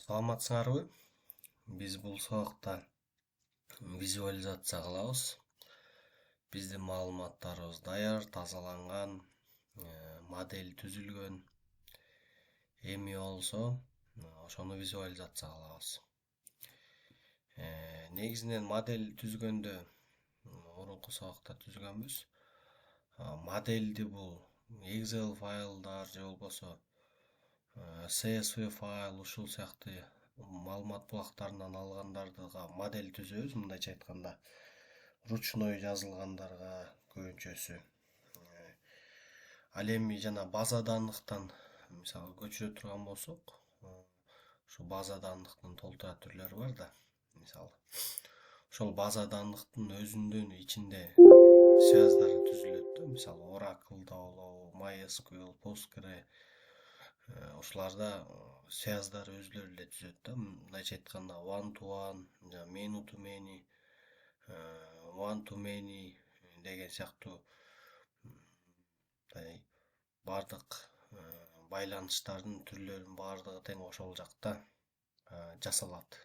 Саламатсыңарбы? Биз бул сабакта визуализация кылабыз. Биздин маалыматтарыбыз даяр, тазаланган, модель түзүлгөн. Эми болсо ошону визуализация кылабыз. Негизинен модель түзгөндө мурунку сабакта түзгөнбүз. Модельди бул Excel файлдар же болбосо CSV файл ушул сыяктуу маалымат булактарынан алгандардыга модель түзөбүз. Мындайча айтканда, ручной жазылгандарга көбүнчөсү. Ал эми жана база данныктан мисалы көчүрө турган болсок, ушу база данныктын толтура түрлөрү бар да. Мисалы, ошол база данныктын өзүнүн ичинде связьдар түзүлөт да. Мисалы, Oracle'да болобу, MySQL, Postgre, ушуларда связьдар өзүлөрү эле түзөт да. Мындайча айтканда, one to one, many to many, one to many деген сыяктуу бардык байланыштардын түрлөрүнүн бардыгы тең ошол жакта жасалат.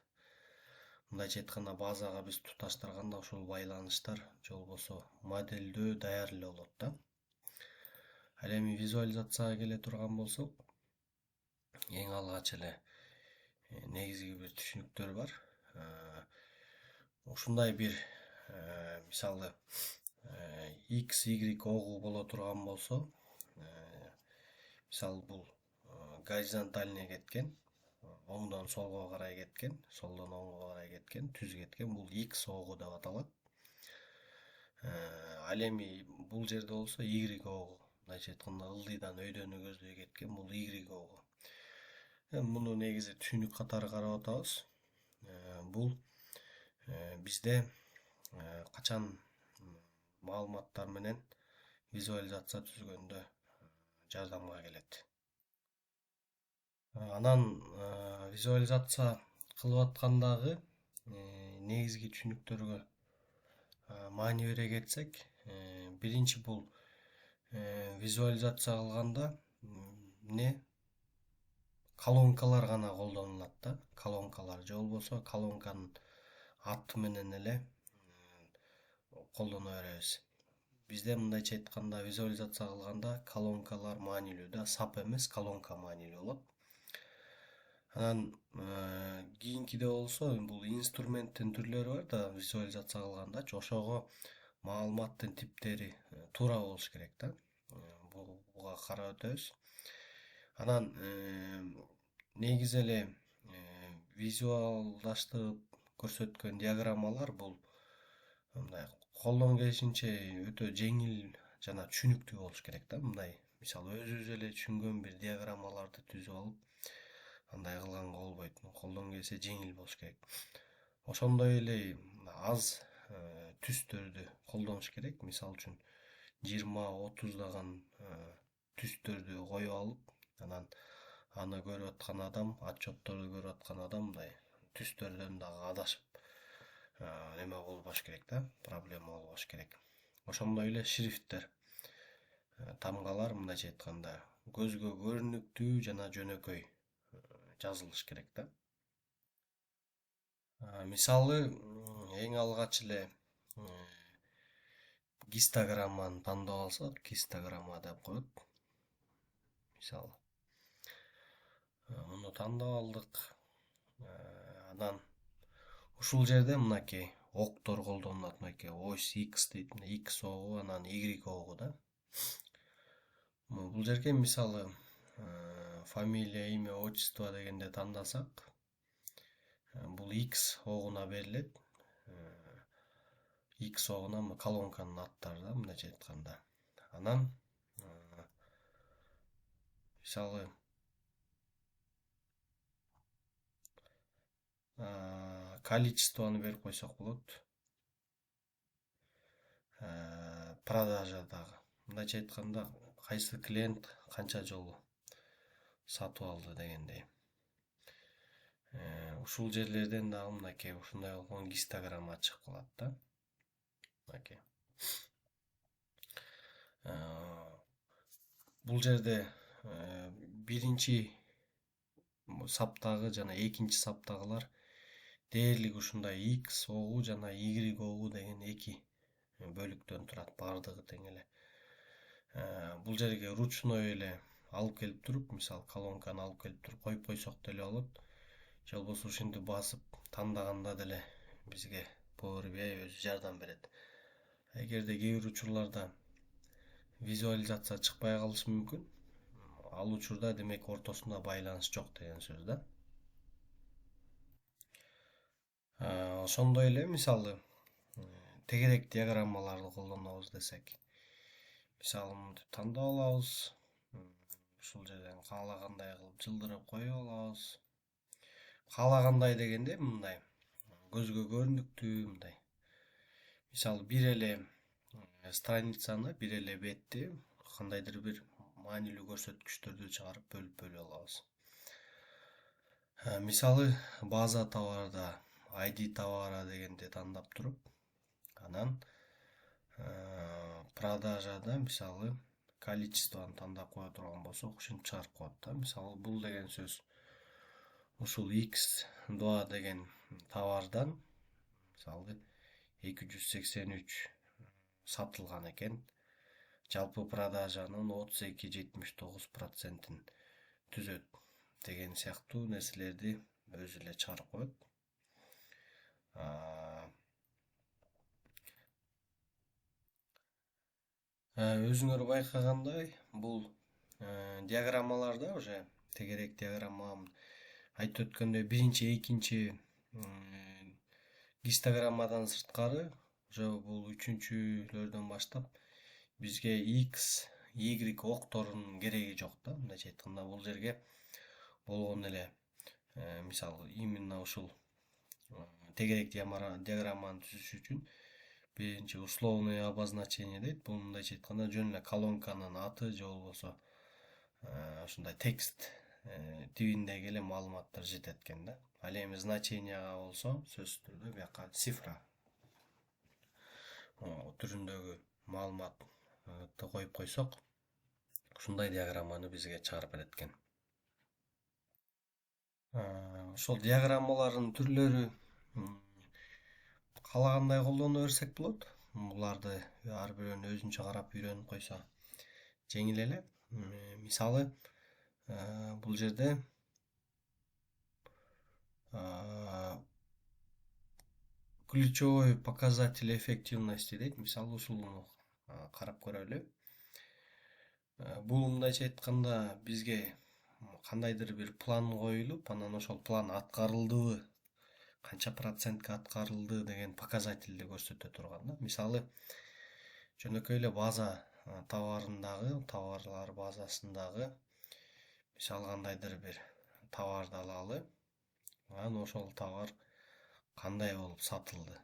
Мындайча айтканда, базага биз туташтырганда ошол байланыштар же болбосо модельдөө даяр эле болот да. Ал эми визуализацияга келе турган болсок, эң алгач эле негизги бир түшүнүктөр бар. Ушундай бир мисалы X, Y огу боло турган болсо, мисалы бул горизонтальный кеткен, оңдон солго карай кеткен, солдон оңго карай кеткен, түз кеткен, бул X огу деп аталат. Ал эми бул жерде болсо Y огу, мындайча айтканда, ылдыйдан өйдөнү көздөй кеткен, бул Y огу. Муну негизи түшүнүк катары карап атабыз. Бул бизде качан маалыматтар менен визуализация түзгөндө жардамга келет. Анан визуализация кылып аткандагы негизги түшүнүктөргө маани бере кетсек, биринчи бул визуализация кылганда колонкалар гана колдонулат да. Колонкалар же болбосо колонканын аты менен эле колдоно беребиз. Бизде мындайча айтканда визуализация кылганда колонкалар маанилүү да, сап эмес, колонка маанилүү болот. Анан кийинкиде болсо, бул инструменттин түрлөрү бар да, визуализация кылгандачы, ошого маалыматтын типтери туура болуш керек да. Буга карап өтөбүз. Анан негизи эле визуалдаштырып көрсөткөн диаграммалар бул мындай колдон келишинче өтө жеңил жана түшүнүктүү болуш керек да. Мындай мисалы өзүбүз эле түшүнгөн бир диаграммаларды түзүп алып, андай кылганга болбойт. Колдон келсе жеңил болуш керек. Ошондой эле аз түстөрдү колдонуш керек. Мисалы үчүн 20-30даган түстөрдү коюп алып, анан аны көрүп аткан адам, отчетторду көрүп аткан адам мындай түстөрдөн дагы адашып эме болбош керек да, проблема болбош керек. Ошондой эле шрифттер, тамгалар мындайча айтканда көзгө көрүнүктүү жана жөнөкөй жазылыш керек да. Мисалы, эң алгач эле гистограмманы тандап алсак, гистограмма деп коет. Мисалы, муну тандап алдык. Анан ушул жерде мынакей октор колдонулат. Мынакей ось X дейт, X огу, анан Y огу да. Бул жерге мисалы фамилия, имя, отчество дегенде тандасак, бул X огуна берилет. X огуна колонканын аттары да, мындайча айтканда. Анан мисалы количествону берип койсок болот. Продажадагы, мындайча айтканда, кайсы клиент канча жолу сатып алды дегендей. Ушул жерлерден дагы мынакей ушундай болгон гистограмма чыгып калат да. Мынакей. Бул жерде биринчи саптагы жана экинчи саптагылар дээрлиги ушундай X огу жана Y огу деген эки бөлүктөн турат, баардыгы тең эле. Бул жерге ручной эле алып келип туруп, мисалы колонканы алып келип туруп коюп койсок деле болот. Же болбосо ушинтип басып тандаганда деле бизге Power BI өзү жардам берет. Эгерде кээ бир учурларда визуализация чыкпай калышы мүмкүн, ал учурда демек ортосунда байланыш жок деген сөз да. Ошондой эле мисалы тегерек диаграммаларды колдонобуз десек, мисалы мынтип тандап алабыз. Ушул жерден каалагандай кылып жылдырып коюп алабыз. Каалагандай дегенде мындай көзгө көрүндүктүү мындай. Мисалы бир эле страницаны, бир эле бетти кандайдыр бир маанилүү көрсөткүчтөрдү чыгарып бөлүп алабыз. Мисалы база товарда ID товара дегенди тандап туруп, анан продажада мисалы количествону тандап кое турган болсок, ушинтип чыгарып коет да. Мисалы бул деген сөз ушул X2 деген товардан мисалы 283 сатылган экен. Жалпы продажанын 32,79%-ин түзөт деген сыяктуу нерселерди өзү эле чыгарып коет. Өзүңөр байкагандай, бул диаграммаларда уже тегерек диаграмма айтып өткөндөй биринчи, экинчи гистограммадан сырткары уже бул үчүнчүлөрдөн баштап бизге X, Y окторунун кереги жок да. Мындайча айтканда бул жерге болгон эле мисалы именно ушул тегерек диаграмманы түзүш үчүн биринчи условное обозначение дейт. Бул мындайча айтканда жөн эле колонканын аты же болбосо ушундай текст тибиндеги эле маалыматтар жетет экен да. Ал эми значенияга болсо сөзсүз түрдө бияка цифра түрүндөгү маалыматты коюп койсок, ушундай диаграмманы бизге чыгарып берет экен. Ошол диаграммалардын түрлөрү каалагандай колдоно берсек болот. Буларды ар бирөөнү өзүнчө карап үйрөнүп койсо жеңил эле. Мисалы бул жерде ключевой показатель эффективности дейт. Мисалы ушуну карап көрөлү. Бул мындайча айтканда бизге кандайдыр бир план коюлуп, анан ошол план аткарылдыбы, канча процентке аткарылды деген показательди көрсөтө турган да. Мисалы жөнөкөй эле база товарындагы, товарлар базасындагы мисалы кандайдыр бир товарды алалы. Анан ошол товар кандай болуп сатылды?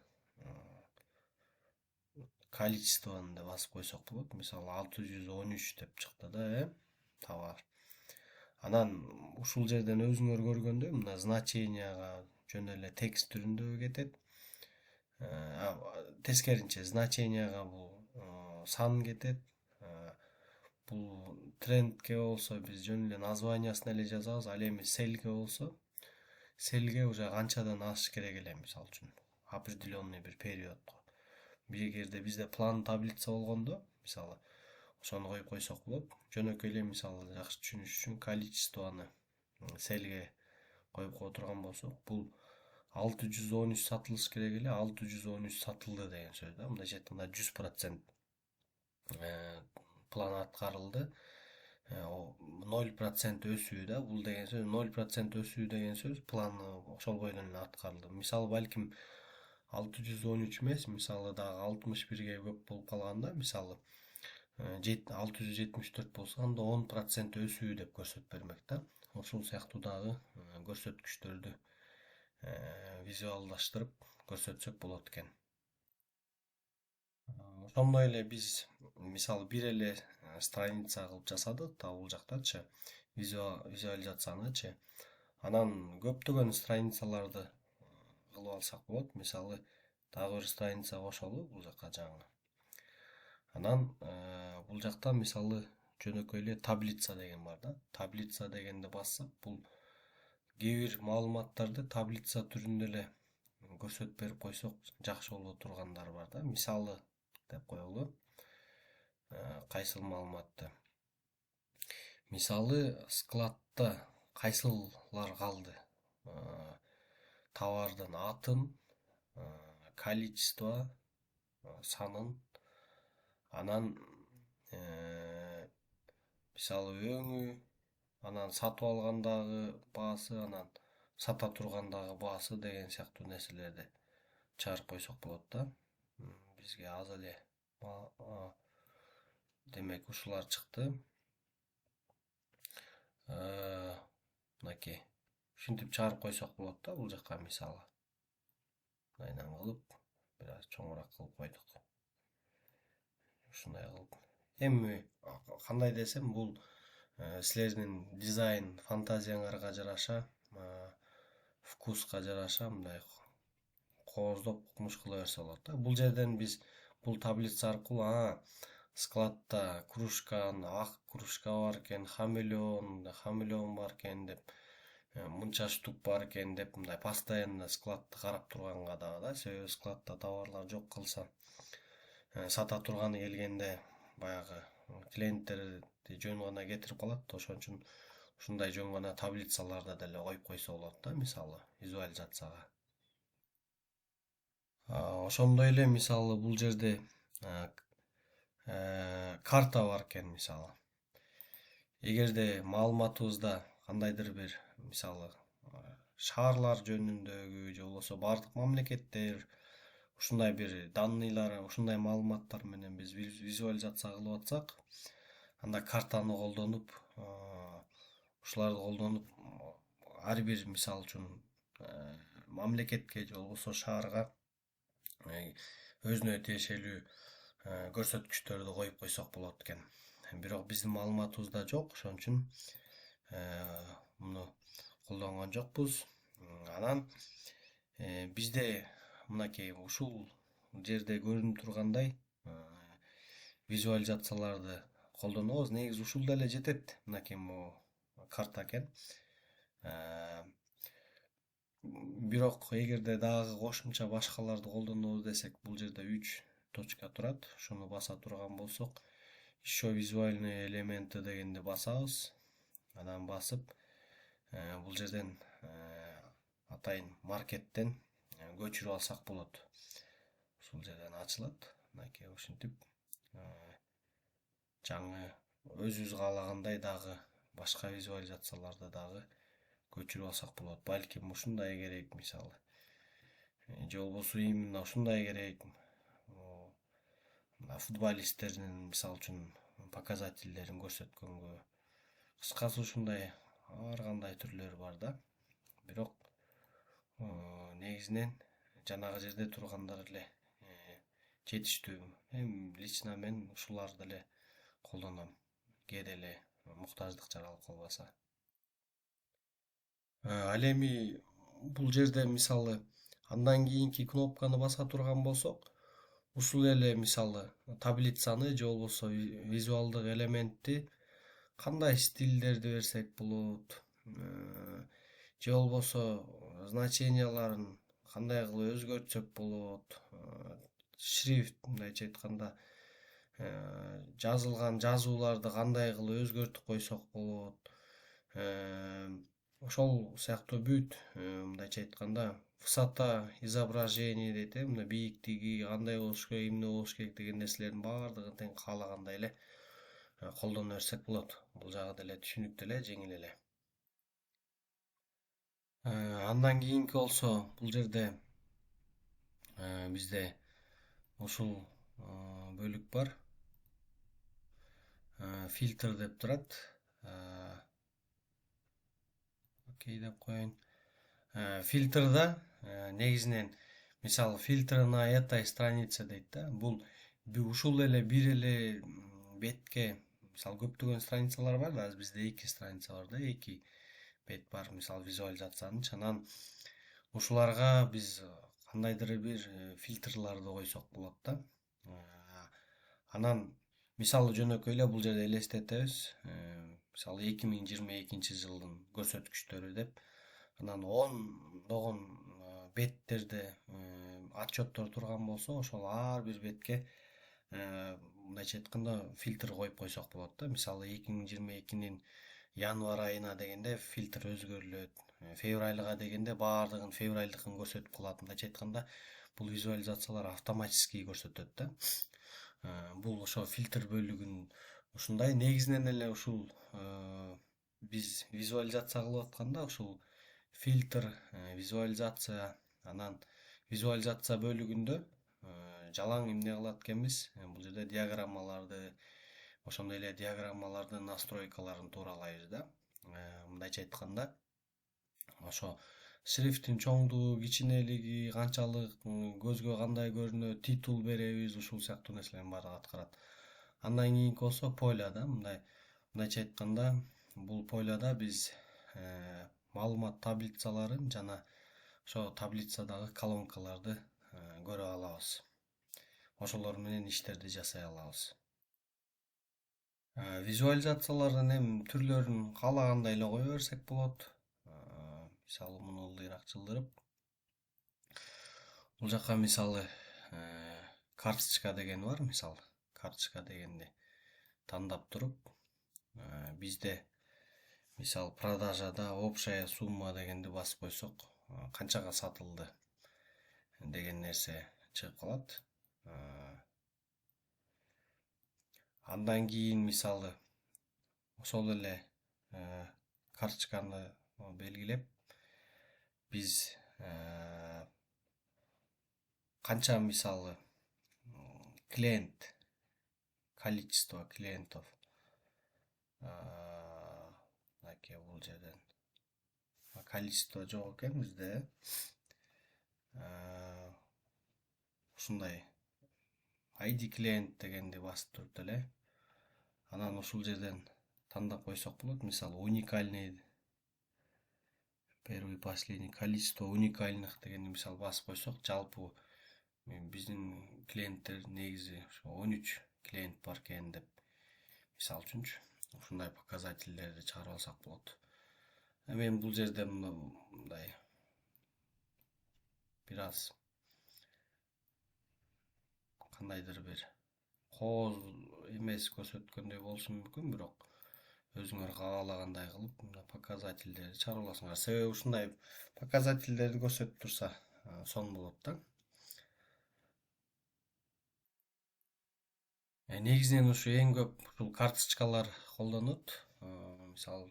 Количествону да басып койсок болот. Мисалы 613 деп чыкты да, товар. Анан ушул жерден өзүңөр көргөндөй мына значенияга жөн эле текст түрүндө кетет. Тескеринче значенияга бул сан кетет. Бул трендке болсо биз жөн эле названиясын эле жазабыз. Ал эми селге болсо, селге уже канчадан ашыш керек эле, мисалы үчүн определенный бир периодко. Эгерде бизде план таблица болгондо, мисалы ошону коюп койсок болот. Жөнөкөй эле мисалы жакшы түшүнүш үчүн количествону селге коюп кое турган болсок, бул 613 сатылыш керек эле, 613 сатылды деген сөз да. Мындайча айтканда 100% план аткарылды. 0% өсүү да. Бул деген сөз 0% өсүү деген сөз планы ошол бойдон эле аткарылды. Мисалы балким 613 эмес, мисалы дагы 61ге көп болуп калганда, мисалы 674 болсо, анда 10% өсүү деп көрсөтүп бермек да. Ошол сыяктуу дагы көрсөткүчтөрдү визуалдаштырып көрсөтсөк болот экен. Ошондой эле биз мисалы бир эле страница кылып жасадык да бул жактачы, визуализациянычы. Анан көптөгөн страницаларды кылып алсак болот. Мисалы дагы бир страница кошолу бул жака жаңы. Анан бул жакта мисалы жөнөкөй эле таблица деген бар да. Таблица дегенди бассак, бул кээ бир маалыматтарды таблица түрүндө эле көрсөтүп берип койсок жакшы боло тургандар бар да. Мисалы деп коелу. Кайсыл маалыматты? Мисалы, складта кайсылар калды? Товардын атын, количество, санын, анан мисалы өңү, анан сатып алгандагы баасы, анан сата тургандагы баасы деген сыяктуу нерселерди чыгарып койсок болот да. Бизге аз эле демек ушулар чыкты. Мынакей ушинтип чыгарып койсок болот да. Бул жака мисалы мынайдан кылып бир аз чоңураак кылып койдук. Ушундай кылып. Эми кандай десем, бул силердин дизайн фантазияңарга жараша, вкуска жараша мындай кооздоп укмуш кыла берсе болот да. Бул жерден биз бул таблица аркылуу складта кружкан, ак кружка бар экен, хамелеон бар экен деп, мынча штук бар экен деп мындай постоянно складты карап турганга дагы да, себеби складта товарлар жок кылса, сата турганы келгенде баягы клиенттерди жөн гана кетирип калат. Ошон үчүн ушундай жөн гана таблицаларды деле коюп койсо болот да, мисалы визуализацияга. Ошондой эле мисалы бул жерде карта бар экен мисалы. Эгерде маалыматыбызда кандайдыр бир мисалы шаарлар жөнүндөгү же болбосо бардык мамлекеттер ушундай бир данныйлар, ушундай маалыматтар менен биз визуализация кылып атсак, анда картаны колдонуп, ушуларды колдонуп ар бир мисал үчүн мамлекетке же болбосо шаарга өзүнө тиешелүү көрсөткүчтөрдү коюп койсок болот экен. Бирок биздин маалыматыбызда жок, ошон үчүн муну колдонгон жокпуз. Анан бизде мынакей ушул жерде көрүнүп тургандай визуализацияларды колдонобуз. Негизи ушул деле жетет. Мынакей могу карта экен. Бирок эгерде дагы кошумча башкаларды колдонобуз десек, бул жерде 3 точка турат. Ошону баса турган болсок, еще визуальные элементы дегенди басабыз. Анан басып, бул жерден атайын маркеттен көчүрүп алсак болот. Ушул жерден ачылат. Мынакей ушинтип жаңы өзүбүз каалагандай дагы башка визуализацияларды дагы көчүрүп алсак болот. Балким ушундай керек мисалы. Же болбосо именно ушундай керек. Футболисттердин мисалы үчүн показательдерин көрсөткөнгө. Кыскасы ушундай ар кандай түрлөрү бар да. Бирок негизинен жанагы жерде тургандар эле жетиштүү. Лично мен ушуларды эле колдоном. Кээде эле муктаждык жаралып калбаса. Ал эми бул жерде мисалы андан кийинки кнопканы баса турган болсок, ушул эле мисалы таблицаны же болбосо визуалдык элементти кандай стилдерди берсек болот, же болбосо значенияларын кандай кылып өзгөртсөк болот, шрифт мындайча айтканда жазылган жазууларды кандай кылып өзгөртүп койсок болот. Ошол сыяктуу бүт мындайча айтканда высота изображения дейт, мына бийиктиги кандай болуш керек, эмне болуш керек деген нерселердин баардыгын тең каалагандай эле колдоно берсек болот. Бул жагы деле түшүнүктүү эле, жеңил эле. Андан кийинки болсо бул жерде бизде ушул бөлүк бар. Фильтр деп турат. Окей деп коеюн. Фильтрда негизинен мисалы фильтр на этой странице дейт да. Бул ушул эле бир эле бетке мисалы көптөгөн страницалар бар да, азыр бизде 2 страница бар да, 2 бет бар мисалы визуализациянын. Анан ушуларга биз кандайдыр бир фильтрларды койсок болот да. Анан мисалы жөнөкөй эле бул жерде элестетебиз. Мисалы 2022 жылдын көрсөткүчтөрү деп анан ондогон беттерде отчеттор турган болсо, ошол ар бир бетке мындайча айтканда фильтр коюп койсок болот да. Мисалы 2022-нин январь айына дегенде фильтр өзгөрүлөт. Февралга дегенде баардыгын февралдыкын көрсөтүп калат. Мындайча айтканда бул визуализациялар автоматический көрсөтөт да. Бул ошо фильтр бөлүгүн ушундай негизинен эле ушул биз визуализация кылып атканда ушул фильтр, визуализация, анан визуализация бөлүгүндө жалаң эмне кылат экенбиз? Бул жерде диаграммаларды, ошондой эле диаграммалардын настройкаларын тууралайбыз да. Мындайча айтканда, ошо шрифтин чоңдугу, кичинелиги, канчалык, көзгө кандай көрүнөт, титул беребиз, ушул сыяктуу нерселердин баардыгын аткарат. Андан кийинки болсо поля да, мындайча айтканда, бул поляда биз маалымат таблицаларын жана ошо таблицадагы колонкаларды көрө алабыз. Ошолор менен иштерди жасай алабыз. Визуализациялардын эми түрлөрүн каалагандай эле кое берсек болот. Мисалы муну ылдыйраак жылдырып, бул жака мисалы карточка деген бар. Мисалы карточка дегенди тандап туруп, бизде мисалы продажада общая сумма дегенди басып койсок, канчага сатылды деген нерсе чыгып калат. Андан кийин мисалы ошол эле карточканы белгилеп, биз канча мисалы клиент, количество клиентов, бул жерден количество жок экен бизде. Ушундай ID клиент дегенди басып туруп эле анан ушул жерден тандап койсок болот. Мисалы уникальный, первый, последний, количество уникальных дегенди мисалы басып койсок, жалпы биздин клиенттер негизи ошо 13 клиент бар экен деп мисалы үчүнчү ушундай показательдерди чыгарып алсак болот. Мен бул жерде мындай бир аз кандайдыр бир кооз эмес көрсөткөндөй болушу мүмкүн, бирок өзүңөр каалагандай кылып показательдерди чыгарып аласыңар. Себеби ушундай показательдерди көрсөтүп турса сонун болот да. Негизинен ушу эң көп ушул карточкалар колдонот. Мисалы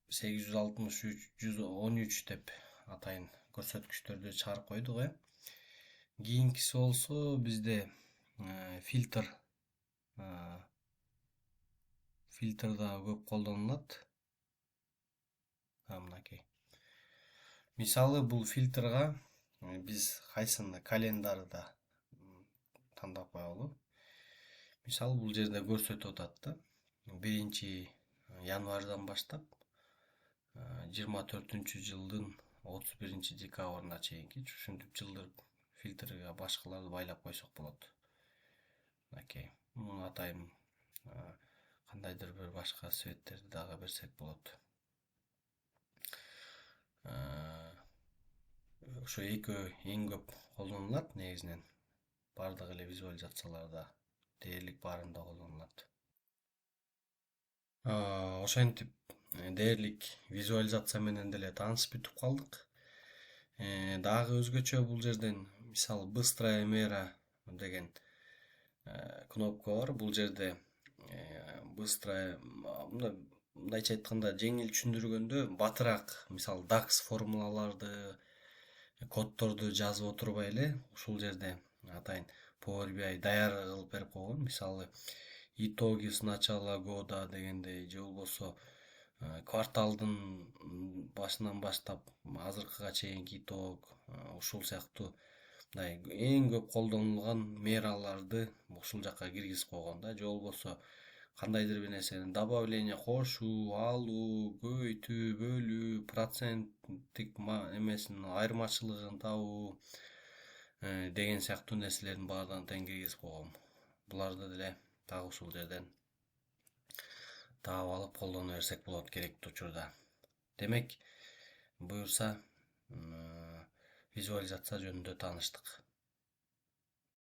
863-113 деп атайын көрсөткүчтөрдү чыгарып койдук. Кийинкиси болсо бизде фильтр да көп колдонулат. Мынакей. Мисалы бул фильтрга биз кайсыны календарда тандап коелу. Мисалы бул жерде көрсөтүп атат да. 1-январдан баштап 24-жылдын 31-декабрына чейинки ушинтип жылдырып фильтрге башкаларды байлап койсок болот. Окей. Муну атайын кандайдыр бир башка светтерди дагы берсек болот. Ошо экөө эң көп колдонулат негизинен. Бардык эле визуализацияларда дээрлик баарында колдонулат. Ошентип дээрлик визуализация менен деле таанышып бүтүп калдык. Дагы өзгөчө бул жерден мисалы быстрая мера деген кнопка бар. Бул жерде быстрая, мындайча айтканда жеңил түшүндүргөндө батыраак мисалы DAX формулаларды, коддорду жазып отурбай эле ушул жерде атайын Power BI даяр кылып берип койгон. Мисалы итоги с начала года дегендей, же болбосо кварталдын башынан баштап азыркыга чейинки итог, ушул сыяктуу мындай эң көп колдонулган мераларды ушул жака киргизип койгон да. Же болбосо кандайдыр бир нерсени добавление кошуу, алуу, көбөйтүү, бөлүү, проценттик эмесин айырмачылыгын табуу деген сыяктуу нерселердин баардыгын тең киргизип койгом. Буларды деле дагы ушул жерден таап алып колдоно берсек болот керектүү учурда. Демек, буюрса визуализация жөнүндө тааныштык.